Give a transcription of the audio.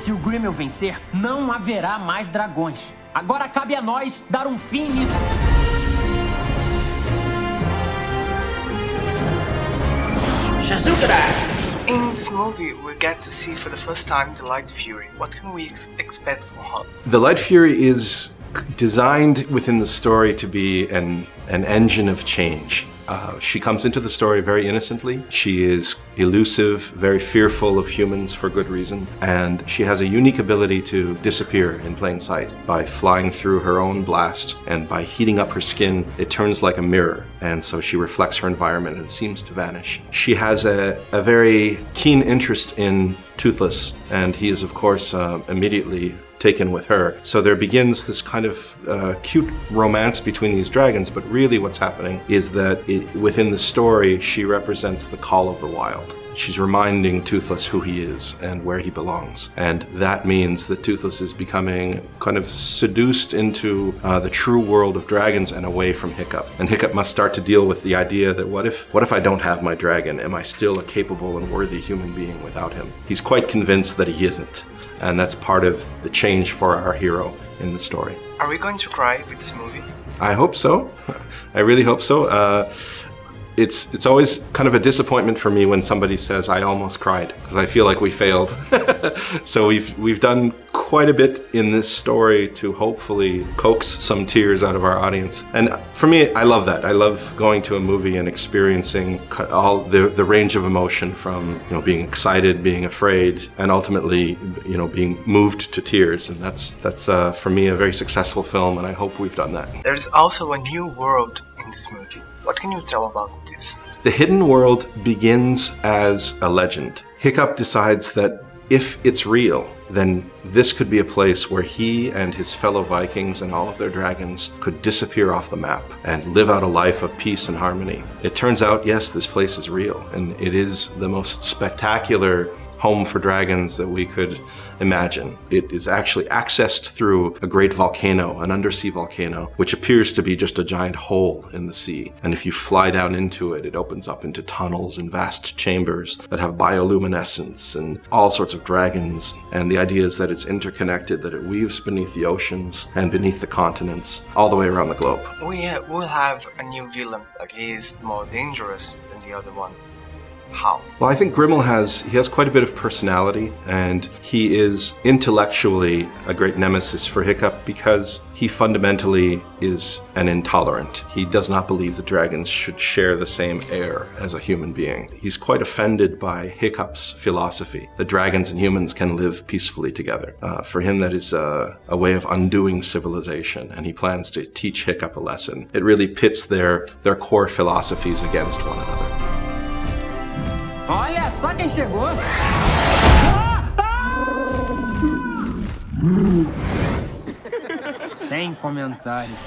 Se o Grimmel vencer, não haverá mais dragões. Agora cabe a nós dar um fim nisso. In this movie, we get to see for the first time the Light Fury. What can we expect from her? The Light Fury is designed within the story to be an engine of change. She comes into the story very innocently. She is elusive, very fearful of humans for good reason, and she has a unique ability to disappear in plain sight. By flying through her own blast and by heating up her skin, it turns like a mirror, and so she reflects her environment and seems to vanish. She has a very keen interest in Toothless, and he is of course immediately taken with her. So there begins this kind of cute romance between these dragons, but really what's happening is that within the story, she represents the call of the wild. She's reminding Toothless who he is and where he belongs. And that means that Toothless is becoming kind of seduced into the true world of dragons and away from Hiccup. And Hiccup must start to deal with the idea that what if I don't have my dragon? Am I still a capable and worthy human being without him? He's quite convinced that he isn't. And that's part of the change for our hero in the story. Are we going to cry with this movie? I hope so. I really hope so. It's always kind of a disappointment for me when somebody says I almost cried, because I feel like we failed. So we've done quite a bit in this story to hopefully coax some tears out of our audience. And for me, I love that. I love going to a movie and experiencing all the range of emotion from, you know, being excited, being afraid, and ultimately, you know, being moved to tears. And that's for me a very successful film, and I hope we've done that. There's also a new world in this movie. What can you tell about this? The hidden world begins as a legend. Hiccup decides that if it's real, then this could be a place where he and his fellow Vikings and all of their dragons could disappear off the map and live out a life of peace and harmony. It turns out, yes, this place is real, and it is the most spectacular home for dragons that we could imagine. It is actually accessed through a great volcano, an undersea volcano, which appears to be just a giant hole in the sea. And if you fly down into it, it opens up into tunnels and vast chambers that have bioluminescence and all sorts of dragons. And the idea is that it's interconnected, that it weaves beneath the oceans and beneath the continents, all the way around the globe. We'll have a new villain, like he's more dangerous than the other one. How? Well, I think Grimmel has quite a bit of personality, and he is intellectually a great nemesis for Hiccup because he fundamentally is an intolerant. He does not believe the dragons should share the same air as a human being. He's quite offended by Hiccup's philosophy that dragons and humans can live peacefully together. For him, that is a way of undoing civilization, and he plans to teach Hiccup a lesson. It really pits their core philosophies against one another. Olha só quem chegou! Sem comentários.